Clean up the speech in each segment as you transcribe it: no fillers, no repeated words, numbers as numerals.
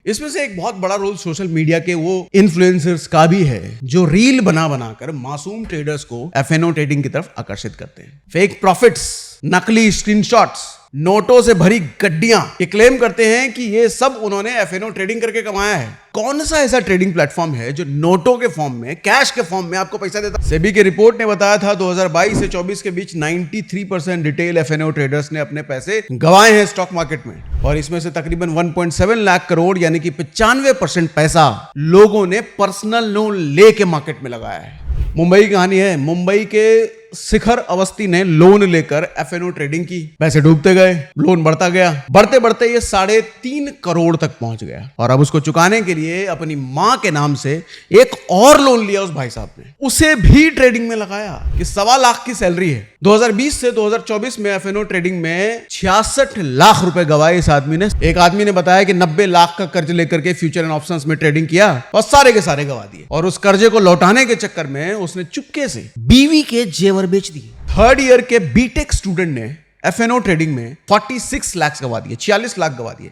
इसमें से एक बहुत बड़ा रोल सोशल मीडिया के वो इन्फ्लुएंसर्स का भी है जो रील बना बनाकर मासूम ट्रेडर्स को एफएनओ ट्रेडिंग की तरफ आकर्षित करते हैं। फेक प्रॉफिट्स, नकली स्क्रीनशॉट्स, नोटों से भरी गड्डियां, ये क्लेम करते हैं कि ये सब उन्होंने एफएनओ ट्रेडिंग करके कमाया है। कौन सा ऐसा ट्रेडिंग प्लेटफॉर्म है जो नोटों के फॉर्म में, कैश के फॉर्म में आपको पैसा देता? सेबी की रिपोर्ट ने बताया था 2022 से 24 के बीच 93% रिटेल एफएनओ ट्रेडर्स ने अपने पैसे गंवाए हैं स्टॉक मार्केट में, और इसमें से तकरीबन 1.7 लाख करोड़ यानी कि 95% पैसा लोगों ने पर्सनल लोन लेके मार्केट में लगाया है। मुंबई की कहानी है। मुंबई के शिखर अवस्थी ने लोन लेकर एफएनओ ट्रेडिंग की, पैसे डूबते गए, लोन बढ़ता गया, बढ़ते बढ़ते ये 3.5 करोड़ तक पहुंच गया, और अब उसको चुकाने के लिए अपनी मां के नाम से एक और लोन लिया उस भाई साहब ने, उसे भी ट्रेडिंग में लगाया कि 1.25 लाख की सैलरी है। 2020 से 2024 में एफएनओ ट्रेडिंग में 66 लाख रुपए गवाए इस आदमी ने। एक आदमी ने बताया कि 90 लाख का कर्ज लेकर के फ्यूचर एंड ऑप्शंस में ट्रेडिंग किया और सारे के सारे गवा दिए, और उस कर्जे को लौटाने के चक्कर में उसने चुपके से बीवी के जेवर बेच दिए। 3rd ईयर के बीटेक स्टूडेंट ने एफएनओ ट्रेडिंग में 46 लाख गवा दिए, 46 लाख गवा दिए।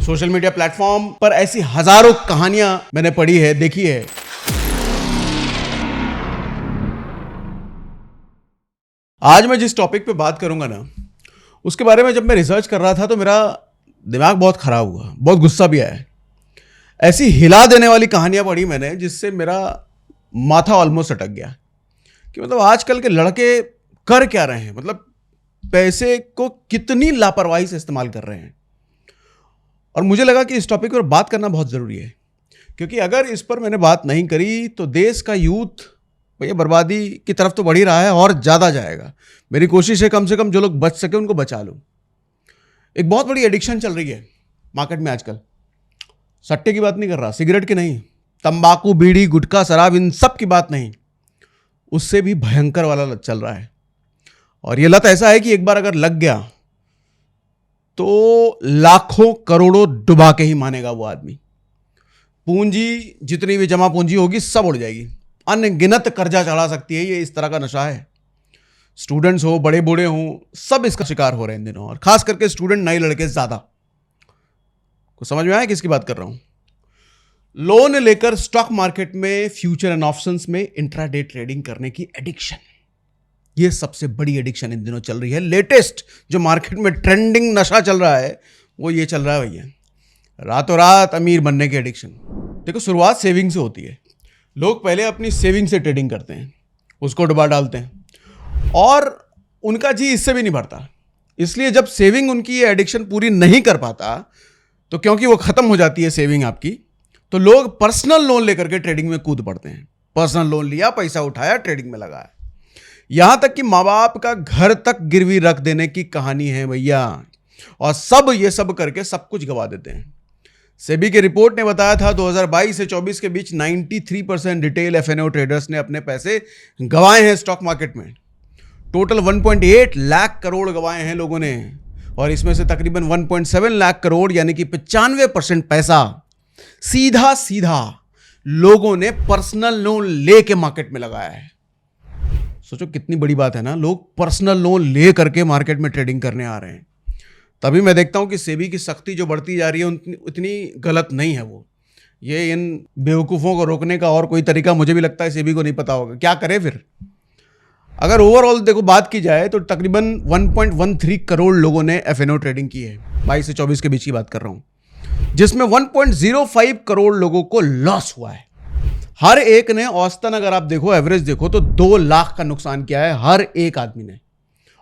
सोशल मीडिया प्लेटफॉर्म पर ऐसी हजारों कहानियां मैंने पढ़ी है, देखी है। आज मैं जिस टॉपिक पे बात करूंगा ना, उसके बारे में जब मैं रिसर्च कर रहा था तो मेरा दिमाग बहुत खराब हुआ, बहुत गुस्सा भी आया। ऐसी हिला देने वाली कहानियां पढ़ी मैंने जिससे मेरा माथा ऑलमोस्ट अटक गया कि मतलब आजकल के लड़के कर क्या रहे हैं, मतलब पैसे को कितनी लापरवाही से इस्तेमाल कर रहे हैं। और मुझे लगा कि इस टॉपिक पर बात करना बहुत ज़रूरी है, क्योंकि अगर इस पर मैंने बात नहीं करी तो देश का यूथ भैया बर्बादी की तरफ तो बढ़ ही रहा है और ज़्यादा जाएगा। मेरी कोशिश है कम से कम जो लोग बच सके उनको बचा लूँ। एक बहुत बड़ी एडिक्शन चल रही है मार्केट में आजकल। सट्टे की बात नहीं कर रहा, सिगरेट की नहीं, तंबाकू, बीड़ी, गुटखा, शराब, इन सब की बात नहीं, उससे भी भयंकर वाला लत चल रहा है। और ये लत ऐसा है कि एक बार अगर लग गया तो लाखों करोड़ों डुबा के ही मानेगा वो आदमी। पूंजी, जितनी भी जमा पूंजी होगी सब उड़ जाएगी, अनगिनत कर्जा चढ़ा सकती है। ये इस तरह का नशा है। स्टूडेंट्स हो, बड़े बूढ़े हो, सब इसका शिकार हो रहे हैं इन दिनों, और खास करके स्टूडेंट, नए लड़के ज्यादा। को समझ में आया किसकी बात कर रहा हूं? लोन लेकर स्टॉक मार्केट में, फ्यूचर एंड ऑप्शंस में इंट्राडे ट्रेडिंग करने की एडिक्शन, ये सबसे बड़ी एडिक्शन इन दिनों चल रही है। लेटेस्ट जो मार्केट में ट्रेंडिंग नशा चल रहा है वो ये चल रहा है भैया, रातों रात अमीर बनने की एडिक्शन। देखो, शुरुआत सेविंग से होती है। लोग पहले अपनी सेविंग से ट्रेडिंग करते हैं, उसको डुबा डालते हैं, और उनका जी इससे भी नहीं भरता। इसलिए जब सेविंग उनकी ये एडिक्शन पूरी नहीं कर पाता, तो क्योंकि वो खत्म हो जाती है सेविंग आपकी, तो लोग पर्सनल लोन लेकर के ट्रेडिंग में कूद पड़ते हैं। पर्सनल लोन लिया, पैसा उठाया, ट्रेडिंग में लगाया, यहां तक कि माँ बाप का घर तक गिरवी रख देने की कहानी है भैया। और ये सब करके सब कुछ गवा देते हैं। सेबी की रिपोर्ट ने बताया था 2022 से 24 के बीच 93% रिटेल एफएनओ ट्रेडर्स ने अपने पैसे गंवाए हैं स्टॉक मार्केट में। टोटल 1.8 लाख करोड़ गंवाए हैं लोगों ने, और इसमें से तकरीबन 1.7 लाख करोड़ यानी कि 95% पैसा सीधा सीधा लोगों ने पर्सनल लोन लेके मार्केट में लगाया है। सोचो कितनी बड़ी बात है ना, लोग पर्सनल लोन ले करके मार्केट में ट्रेडिंग करने आ रहे हैं। तभी मैं देखता हूं कि सेबी की सख्ती जो बढ़ती जा रही है उतनी गलत नहीं है वो। ये इन बेवकूफ़ों को रोकने का और कोई तरीका मुझे भी लगता है सेबी को नहीं पता होगा। क्या करे फिर? अगर ओवरऑल देखो बात की जाए तो तकरीबन 1.13 करोड़ लोगों ने एफएनओ ट्रेडिंग की है। 22 से 24 के बीच की बात कर रहा हूं, जिसमें 1.05 करोड़ लोगों को लॉस हुआ है। हर एक ने औसतन अगर आप देखो, एवरेज देखो, तो 2 लाख का नुकसान किया है हर एक आदमी ने।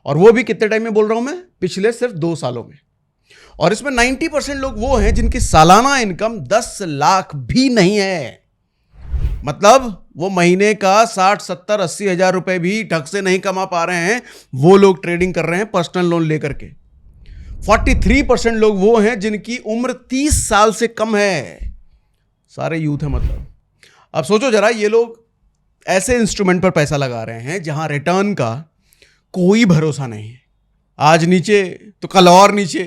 और वो भी कितने टाइम में बोल रहा हूं मैं? पिछले सिर्फ 2 सालों में। और इसमें 90% लोग वो हैं जिनकी सालाना इनकम 10 लाख भी नहीं है। मतलब वो महीने का 60, 70, 80 हजार रुपए भी ढंग से नहीं कमा पा रहे हैं। वो लोग ट्रेडिंग कर रहे हैं पर्सनल लोन लेकर के। 43% लोग वो हैं जिनकी उम्र 30 साल से कम है। सारे यूथ है मतलब। अब सोचो जरा, ये लोग ऐसे इंस्ट्रूमेंट पर पैसा लगा रहे हैं जहां रिटर्न का कोई भरोसा नहीं है। आज नीचे तो कल और नीचे,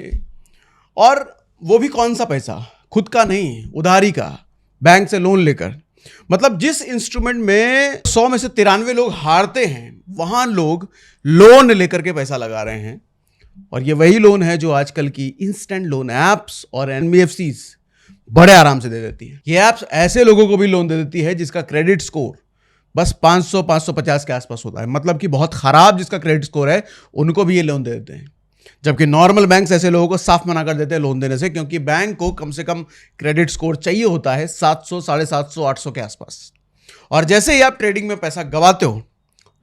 और वो भी कौन सा पैसा? खुद का नहीं, उधारी का, बैंक से लोन लेकर। मतलब जिस इंस्ट्रूमेंट में 100 में से 93 लोग हारते हैं, वहां लोग लोन लेकर के पैसा लगा रहे हैं। और ये वही लोन है जो आजकल की इंस्टेंट लोन ऐप्स और एनबीएफसीज बड़े आराम से दे देती है। ये ऐप्स ऐसे लोगों को भी लोन दे देती है जिसका क्रेडिट स्कोर बस 500-550 के आसपास होता है, मतलब कि बहुत खराब जिसका क्रेडिट स्कोर है उनको भी ये लोन दे देते हैं। जबकि नॉर्मल बैंक्स ऐसे लोगों को साफ मना कर देते हैं लोन देने से, क्योंकि बैंक को कम से कम क्रेडिट स्कोर चाहिए होता है 700, 750, 800 के आसपास। और जैसे ही आप ट्रेडिंग में पैसा गंवाते हो,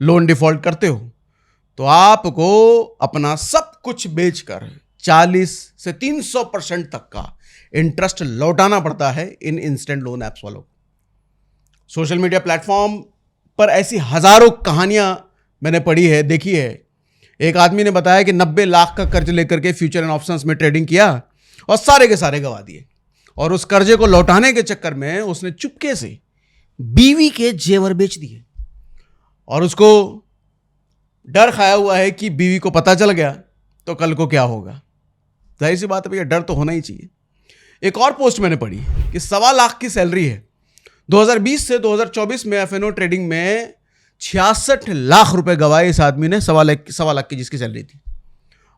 लोन डिफॉल्ट करते हो, तो आपको अपना सब कुछ बेचकर 40 से 300% तक का इंटरेस्ट लौटाना पड़ता है इन इंस्टेंट लोन ऐप्स वालों को। सोशल मीडिया प्लेटफॉर्म पर ऐसी हजारों कहानियां मैंने पढ़ी है, देखी है। एक आदमी ने बताया कि 90 लाख का कर्ज लेकर के फ्यूचर एंड ऑप्शंस में ट्रेडिंग किया और सारे के सारे गंवा दिए। और उस कर्जे को लौटाने के चक्कर में उसने चुपके से बीवी के जेवर बेच दिए और उसको डर खाया हुआ है कि बीवी को पता चल गया तो कल को क्या होगा। जाहिर सी बात है भैया, डर तो होना ही चाहिए। एक और पोस्ट मैंने पढ़ी कि 1.25 लाख की सैलरी है। 2020 से 2024 में एफएनओ ट्रेडिंग में 66 लाख रुपए गवाए इस आदमी ने, 1.25 लाख की जिसकी सैलरी थी,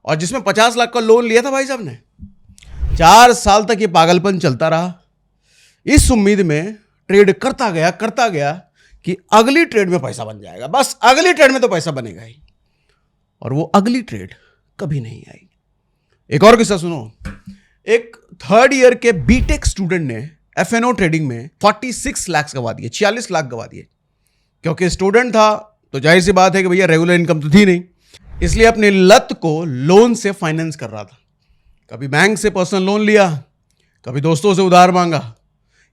और जिसमें 50 लाख का लोन लिया था भाई साहब ने। 4 साल तक ये पागलपन चलता रहा, इस उम्मीद में ट्रेड करता गया कि अगली ट्रेड में पैसा बन जाएगा, बस अगली ट्रेड में तो पैसा बनेगा ही। और वो अगली ट्रेड कभी नहीं आई। एक और किस्सा सुनो। एक 3rd ईयर के बीटेक स्टूडेंट ने एफएनओ ट्रेडिंग में 46 लाख गवा दिए, 46 लाख गवा दिए। क्योंकि स्टूडेंट था तो जाहिर सी बात है कि भैया रेगुलर इनकम तो थी नहीं, इसलिए अपनी लत को लोन से फाइनेंस कर रहा था। कभी बैंक से पर्सनल लोन लिया, कभी दोस्तों से उधार मांगा,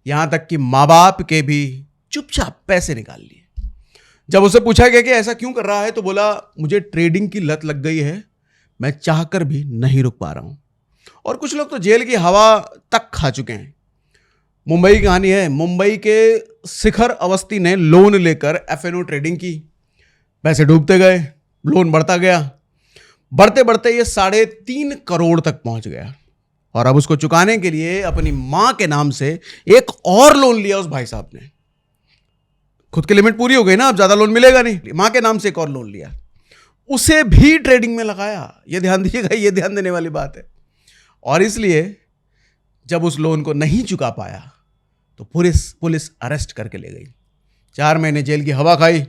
यहां तक कि माँ बाप के भी चुपचाप पैसे निकाल लिए। जब उसे पूछा गया कि ऐसा क्यों कर रहा है, तो बोला मुझे ट्रेडिंग की लत लग गई है, मैं चाहकर भी नहीं रुक पा रहा हूं। और कुछ लोग तो जेल की हवा तक खा चुके हैं। मुंबई की कहानी है। मुंबई के शिखर अवस्थी ने लोन लेकर एफएनओ ट्रेडिंग की, पैसे डूबते गए, लोन बढ़ता गया, बढ़ते बढ़ते ये 3.5 करोड़ तक पहुंच गया। और अब उसको चुकाने के लिए अपनी मां के नाम से एक और लोन लिया उस भाई साहब ने। खुद की लिमिट पूरी हो गई ना, अब ज्यादा लोन मिलेगा नहीं, मां के नाम से एक और लोन लिया, उसे भी ट्रेडिंग में लगाया। ये ध्यान दीजिएगा, ये ध्यान देने वाली बात है। और इसलिए जब उस लोन को नहीं चुका पाया तो पुलिस अरेस्ट करके ले गई, 4 महीने जेल की हवा खाई।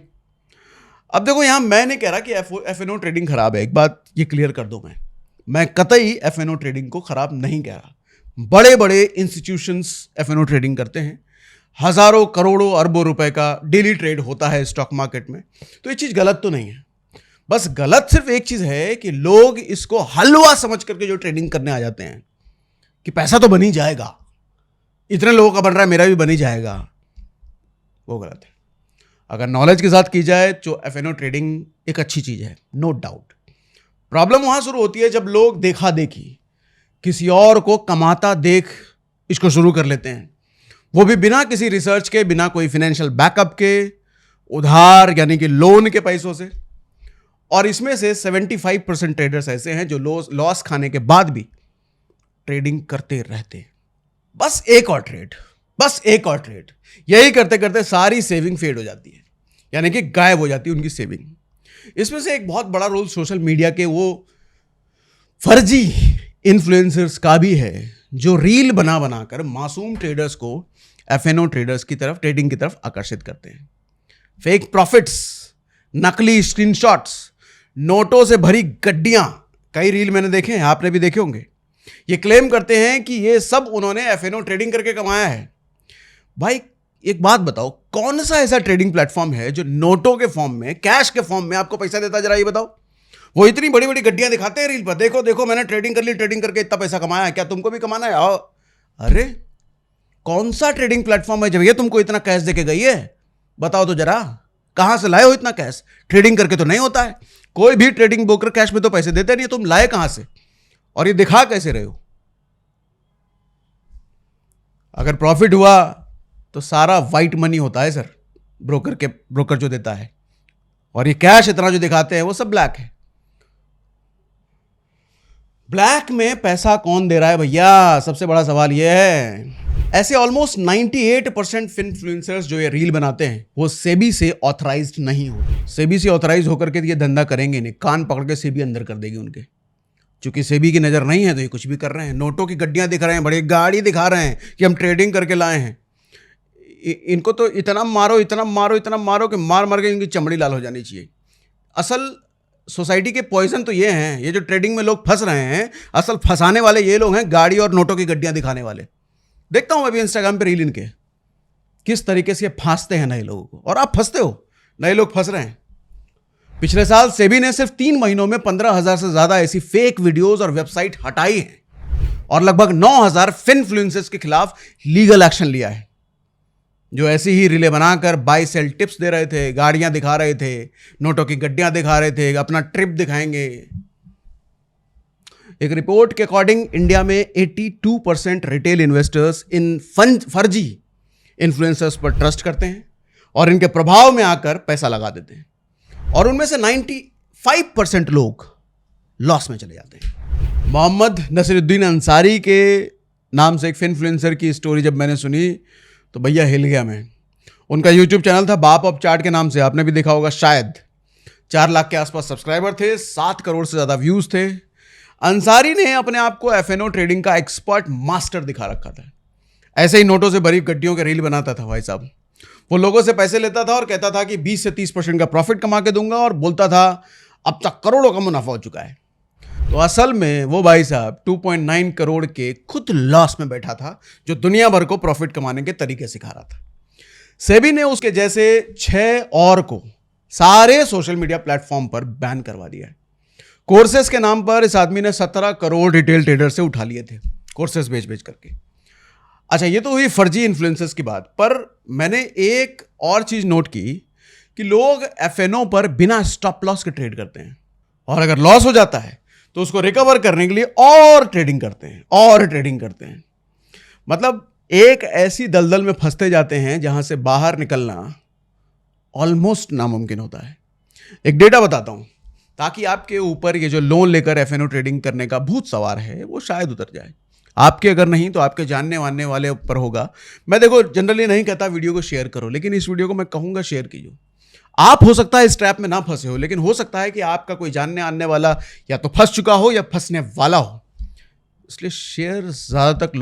अब देखो, यहां मैं नहीं कह रहा कि एफएनओ ट्रेडिंग खराब है, एक बात ये क्लियर कर दूं, मैं कतई एफएनओ ट्रेडिंग को खराब नहीं कह रहा। बड़े बड़े इंस्टीट्यूशंस एफएनओ ट्रेडिंग करते हैं, हजारों करोड़ों अरबों रुपए का डेली ट्रेड होता है स्टॉक मार्केट में, तो ये चीज गलत तो नहीं है। बस गलत सिर्फ एक चीज है कि लोग इसको हलवा समझ करके जो ट्रेडिंग करने आ जाते हैं कि पैसा तो बन ही जाएगा, इतने लोगों का बन रहा है मेरा भी बन ही जाएगा, वो गलत है। अगर नॉलेज के साथ की जाए तो एफएनओ ट्रेडिंग एक अच्छी चीज है, नो डाउट। प्रॉब्लम वहां शुरू होती है जब लोग देखा देखी किसी और को कमाता देख इसको शुरू कर लेते हैं, वो भी बिना किसी रिसर्च के, बिना कोई फाइनेंशियल बैकअप के, उधार यानी कि लोन के पैसों से। और इसमें से 75% ट्रेडर्स ऐसे हैं जो लॉस खाने के बाद भी ट्रेडिंग करते रहते हैं। बस एक और ट्रेड, बस एक और ट्रेड, यही करते करते सारी सेविंग फेड हो जाती है, यानी कि गायब हो जाती है उनकी सेविंग। इसमें से एक बहुत बड़ा रोल सोशल मीडिया के वो फर्जी इन्फ्लुएंसर्स का भी है जो रील बना बनाकर मासूम ट्रेडर्स को एफएनओ ट्रेडर्स की तरफ, ट्रेडिंग की तरफ आकर्षित करते हैं। फेक प्रॉफिट्स, नकली स्क्रीनशॉट्स, नोटों से भरी गड्डियां, कई रील मैंने देखे हैं, आपने भी देखे होंगे। ये क्लेम करते हैं कि ये सब उन्होंने एफएनओ ट्रेडिंग करके कमाया है। भाई एक बात बताओ, कौन सा ऐसा ट्रेडिंग प्लेटफॉर्म है जो नोटों के फॉर्म में, कैश के फॉर्म में आपको पैसा देता, जरा ये बताओ। वो इतनी बड़ी बड़ी गड्डियां दिखाते हैं रील पर, देखो देखो मैंने ट्रेडिंग कर ली, ट्रेडिंग करके इतना पैसा कमाया है, क्या तुमको भी कमाना है? आओ। अरे कौन सा ट्रेडिंग प्लेटफॉर्म है जब ये तुमको इतना कैश देके गई है? बताओ तो जरा, कहां से लाए हो इतना कैश? ट्रेडिंग करके तो नहीं होता है, कोई भी ट्रेडिंग ब्रोकर कैश में तो पैसे देते नहीं, तुम लाए कहां से और ये दिखा कैसे रहे हो? अगर प्रॉफिट हुआ तो सारा वाइट मनी होता है सर, ब्रोकर जो देता है, और ये कैश इतना जो दिखाते हैं वो सब ब्लैक है। ब्लैक में पैसा कौन दे रहा है भैया? सबसे बड़ा सवाल ये है। ऐसे ऑलमोस्ट 98% इन्फ्लुएंसर्स जो ये रील बनाते हैं वो सेबी से ऑथराइज्ड नहीं होते। सेबी से ऑथराइज होकर के ये धंधा करेंगे नहीं, कान पकड़ के सेबी अंदर कर देगी उनके। चूंकि सेबी की नज़र नहीं है तो ये कुछ भी कर रहे हैं, नोटों की गड्डियां दिखा रहे हैं, बड़ी गाड़ी दिखा रहे हैं कि हम ट्रेडिंग करके लाए हैं। इनको तो इतना मारो इतना मारो इतना मारो कि मार मार के इनकी चमड़ी लाल हो जानी चाहिए। असल सोसाइटी के पॉइजन तो ये हैं, ये जो ट्रेडिंग में लोग फंस रहे हैं, असल फंसाने वाले ये लोग हैं, गाड़ी और नोटों की गड्डियां दिखाने वाले। देखता हूं अभी इंस्टाग्राम पे रील इनके, किस तरीके से ये फांसते हैं नए लोगों को, और आप फंसते हो, नए लोग फंस रहे हैं। पिछले साल सेबी ने सिर्फ 3 महीनों में 15,000 से ज्यादा ऐसी फेक वीडियोस और वेबसाइट हटाई है और लगभग 9,000 फिनफ्लुएंसर्स के खिलाफ लीगल एक्शन लिया है, जो ऐसी ही रीलें बनाकर बाय सेल टिप्स दे रहे थे, गाड़ियां दिखा रहे थे, नोटों की गड्डियां दिखा रहे थे, अपना ट्रिप दिखाएंगे। एक रिपोर्ट के अकॉर्डिंग इंडिया में 82% रिटेल इन्वेस्टर्स इन फर्जी इन्फ्लुएंसर्स पर ट्रस्ट करते हैं और इनके प्रभाव में आकर पैसा लगा देते हैं, और उनमें से 95% लोग लॉस में चले जाते हैं। मोहम्मद नसीरुद्दीन अंसारी के नाम से एक इन्फ्लुएंसर की स्टोरी जब मैंने सुनी तो भैया हिल गया मैं। उनका यूट्यूब चैनल था बाप ऑफ चार्ट के नाम से, आपने भी देखा होगा शायद। 4 लाख के आसपास सब्सक्राइबर थे, 7 करोड़ से ज़्यादा व्यूज़ थे। अंसारी ने अपने आप को एफएनओ ट्रेडिंग का एक्सपर्ट मास्टर दिखा रखा था। ऐसे ही नोटों से भरी गड्डियों के रील बनाता था भाई साहब। वो लोगों से पैसे लेता था और कहता था कि 20 से 30% का प्रॉफिट कमा के दूंगा, और बोलता था अब तक करोड़ों का मुनाफा हो चुका है। तो असल में वो भाई साहब 2.9 करोड़ के खुद लॉस में बैठा था, जो दुनिया भर को प्रॉफिट कमाने के तरीके सिखा रहा था। सेबी ने उसके जैसे 6 और को सारे सोशल मीडिया प्लेटफॉर्म पर बैन करवा दिया है। कोर्सेस के नाम पर इस आदमी ने 17 करोड़ रिटेल ट्रेडर से उठा लिए थे, कोर्सेस बेच बेच करके। अच्छा, ये तो हुई फर्जी इन्फ्लुएंसर्स की बात, पर मैंने एक और चीज नोट की कि लोग एफएनओ पर बिना स्टॉप लॉस के ट्रेड करते हैं, और अगर लॉस हो जाता है तो उसको रिकवर करने के लिए और ट्रेडिंग करते हैं और ट्रेडिंग करते हैं। मतलब एक ऐसी दलदल में फंसते जाते हैं जहां से बाहर निकलना ऑलमोस्ट नामुमकिन होता है। एक डेटा बताता हूं ताकि आपके ऊपर ये जो लोन लेकर एफएनओ ट्रेडिंग करने का भूत सवार है वो शायद उतर जाए। आपके अगर नहीं तो आपके जानने वानने वाले ऊपर होगा। मैं देखो जनरली नहीं कहता वीडियो को शेयर करो, लेकिन इस वीडियो को मैं कहूंगा शेयर कीजिए। आप हो सकता है इस ट्रैप में ना फंसे हो, लेकिन हो सकता है कि आपका कोई जानने आने वाला या तो फंस चुका हो या फंसने वाला हो। इसलिए शेयर ज़्यादातर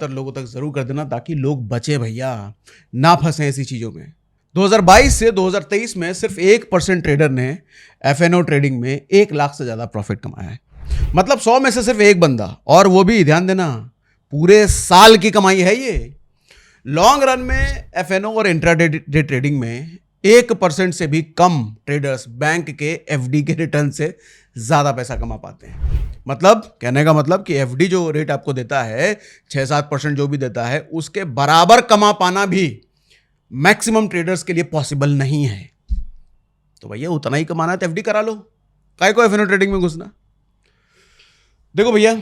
लोगों तक जरूर कर देना ताकि लोग बचे भैया, ना फंसे ऐसी चीज़ों में। 2022 से 2023 में सिर्फ 1% ट्रेडर ने एफएनओ ट्रेडिंग में 1 लाख से ज़्यादा प्रॉफिट कमाया है। मतलब 100 में से सिर्फ एक बंदा, और वो भी ध्यान देना पूरे साल की कमाई है ये। लॉन्ग रन में एफएनओ और इंट्राडे ट्रेडिंग में 1% से भी कम ट्रेडर्स बैंक के एफडी के रिटर्न से ज़्यादा पैसा कमा पाते हैं। मतलब कहने का मतलब कि एफडी जो रेट आपको देता है 6-7% जो भी देता है, उसके बराबर कमा पाना भी मैक्सिमम ट्रेडर्स के लिए पॉसिबल नहीं है। तो भैया उतना ही कमाना है तो एफडी करा लो, काहे को एफएनओ ट्रेडिंग में घुसना। देखो भैया,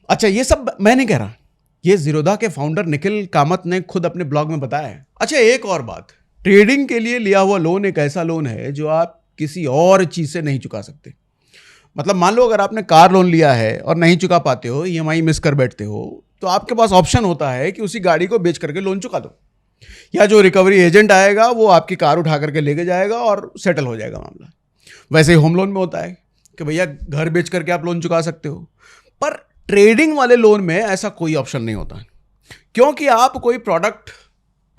अच्छा ये सब मैं नहीं कह रहा, ये जीरोधा के फाउंडर निखिल कामत ने खुद अपने ब्लॉग में बताया है। अच्छा एक और बात, ट्रेडिंग के लिए लिया हुआ लोन एक ऐसा लोन है जो आप किसी और चीज से नहीं चुका सकते। मतलब मान लो अगर आपने कार लोन लिया है और नहीं चुका पाते हो, ईएमआई मिस कर बैठते हो, तो आपके पास ऑप्शन होता है कि उसी गाड़ी को बेच करके लोन चुका दो, या जो रिकवरी एजेंट आएगा वो आपकी कार उठा करके लेके जाएगा और सेटल हो जाएगा मामला। वैसे ही होम लोन में होता है कि भैया घर बेच करके आप लोन चुका सकते हो, पर ट्रेडिंग वाले लोन में ऐसा कोई ऑप्शन नहीं होता, क्योंकि आप कोई प्रोडक्ट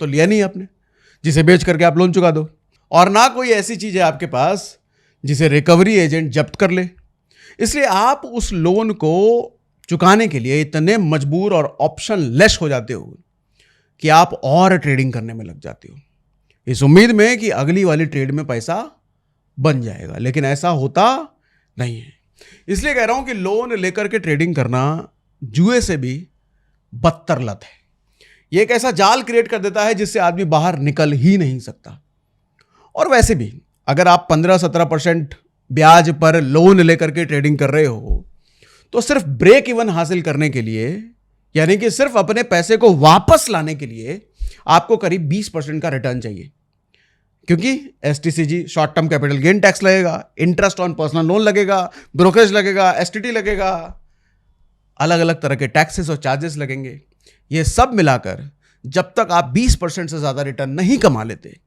तो लिया नहीं आपने जिसे बेच करके आप लोन चुका दो, और ना कोई ऐसी चीज है आपके पास जिसे रिकवरी एजेंट जब्त कर ले। इसलिए आप उस लोन को चुकाने के लिए इतने मजबूर और ऑप्शन लेस हो जाते हो कि आप और ट्रेडिंग करने में लग जाते हो, इस उम्मीद में कि अगली वाली ट्रेड में पैसा बन जाएगा, लेकिन ऐसा होता नहीं है। इसलिए कह रहा हूं कि लोन लेकर के ट्रेडिंग करना जुए से भी बदतर लत है। ये एक ऐसा जाल क्रिएट कर देता है जिससे आदमी बाहर निकल ही नहीं सकता। और वैसे भी अगर आप 15-17% ब्याज पर लोन लेकर के ट्रेडिंग कर रहे हो, तो सिर्फ ब्रेक इवन हासिल करने के लिए, यानी कि सिर्फ अपने पैसे को वापस लाने के लिए आपको करीब 20% का रिटर्न चाहिए, क्योंकि STCG short term capital gain tax लगेगा, इंटरेस्ट ऑन पर्सनल लोन लगेगा, ब्रोकरेज लगेगा, एसटीटी लगेगा, अलग अलग तरह के टैक्सेस और चार्जेस लगेंगे। ये सब मिलाकर जब तक आप 20% से ज्यादा रिटर्न नहीं कमा लेते,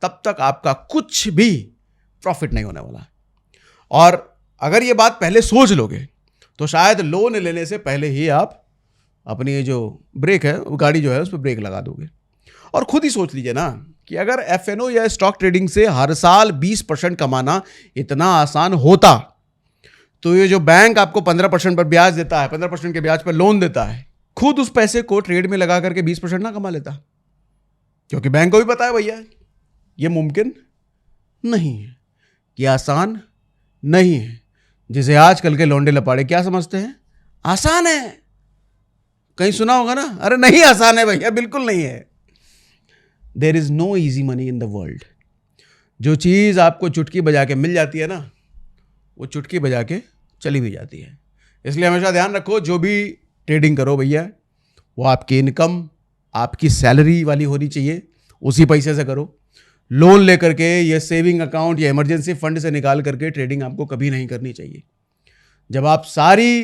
तब तक आपका कुछ भी प्रॉफिट नहीं होने वाला। और अगर ये बात पहले सोच लोगे तो शायद लोन लेने से पहले ही आप अपनी ये जो ब्रेक है, गाड़ी जो है उस पर ब्रेक लगा दोगे। और खुद ही सोच लीजिए ना कि अगर एफएनओ या स्टॉक ट्रेडिंग से हर साल 20% कमाना इतना आसान होता, तो ये जो बैंक आपको 15% पर ब्याज देता है, 15% के ब्याज पर लोन देता है, खुद उस पैसे को ट्रेड में लगा करके 20% ना कमा लेता? क्योंकि बैंक को भी पता है भैया ये मुमकिन नहीं है, कि आसान नहीं है। जिसे आजकल के लौंडे लपाड़े क्या समझते हैं, आसान है। कहीं सुना होगा ना, अरे नहीं आसान है भैया, बिल्कुल नहीं है। There is no easy money in the world. जो चीज आपको चुटकी बजा के मिल जाती है ना, वो चुटकी बजा के चली भी जाती है। इसलिए हमेशा ध्यान रखो, जो भी ट्रेडिंग करो भैया, वो आपकी इनकम, आपकी सैलरी वाली होनी चाहिए, उसी पैसे से करो। लोन लेकर के या सेविंग अकाउंट या इमरजेंसी फंड से निकाल करके ट्रेडिंग आपको कभी नहीं करनी चाहिए। जब आप सारी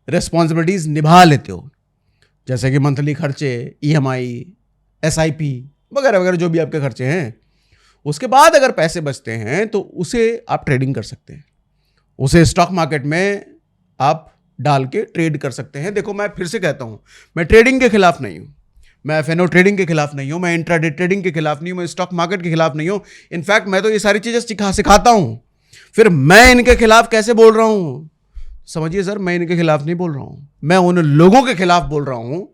रिस्पॉन्सिबिलिटीज निभा लेते हो, जैसे कि मंथली खर्चे, ईएमआई, एसआईपी वगैरह वगैरह जो भी आपके खर्चे हैं, उसके बाद अगर पैसे बचते हैं तो उसे आप ट्रेडिंग कर सकते हैं, उसे स्टॉक मार्केट में आप डाल के ट्रेड कर सकते हैं। देखो, मैं फिर से कहता हूं, मैं ट्रेडिंग के खिलाफ नहीं हूं, मैं एफएनओ ट्रेडिंग के खिलाफ नहीं हूं, मैं इंट्राडे ट्रेडिंग के खिलाफ नहीं हूं, मैं स्टॉक मार्केट के खिलाफ नहीं हूं। इनफैक्ट मैं तो ये सारी चीजें सिखाता हूं। फिर मैं इनके खिलाफ कैसे बोल रहा हूं? समझिए सर, मैं इनके खिलाफ नहीं बोल रहा हूं, मैं उन लोगों के खिलाफ बोल रहा हूं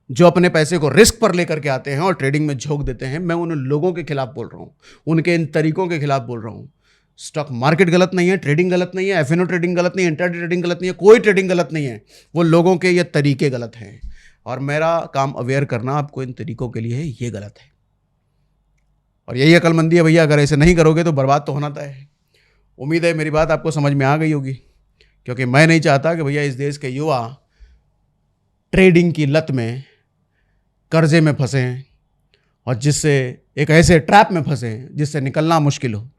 जो अपने पैसे को रिस्क पर लेकर के आते हैं और ट्रेडिंग में झोंक देते हैं। मैं उन लोगों के खिलाफ बोल रहा हूं, उनके इन तरीकों के खिलाफ बोल रहा हूं। स्टॉक मार्केट गलत नहीं है, ट्रेडिंग गलत नहीं है, एफएनओ ट्रेडिंग गलत नहीं है, इंट्राडे ट्रेडिंग गलत नहीं है, कोई ट्रेडिंग गलत नहीं है। वो लोगों के ये तरीके गलत हैं, और मेरा काम अवेयर करना आपको इन तरीकों के लिए है, ये गलत है। और यही अक्लमंदी है भैया, अगर ऐसे नहीं करोगे तो बर्बाद तो होना तय है। उम्मीद है मेरी बात आपको समझ में आ गई होगी, क्योंकि मैं नहीं चाहता कि भैया इस देश के युवा ट्रेडिंग की लत में, कर्जे में फंसे हैं, और जिससे एक ऐसे ट्रैप में फंसे हैं जिससे निकलना मुश्किल हो।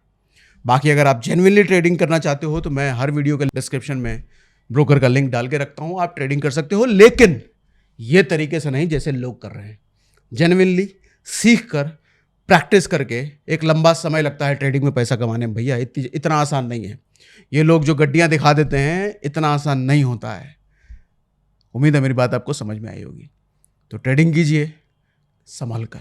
बाकी अगर आप जेन्युइनली ट्रेडिंग करना चाहते हो तो मैं हर वीडियो के डिस्क्रिप्शन में ब्रोकर का लिंक डाल के रखता हूँ, आप ट्रेडिंग कर सकते हो, लेकिन ये तरीके से नहीं जैसे लोग कर रहे हैं। जेन्युइनली सीख कर, प्रैक्टिस करके, एक लंबा समय लगता है ट्रेडिंग में पैसा कमाने में भैया, इतना आसान नहीं है। ये लोग जो गड्डियाँ दिखा देते हैं, इतना आसान नहीं होता है। उम्मीद है मेरी बात आपको समझ में आई होगी। तो ट्रेडिंग कीजिए संभल कर।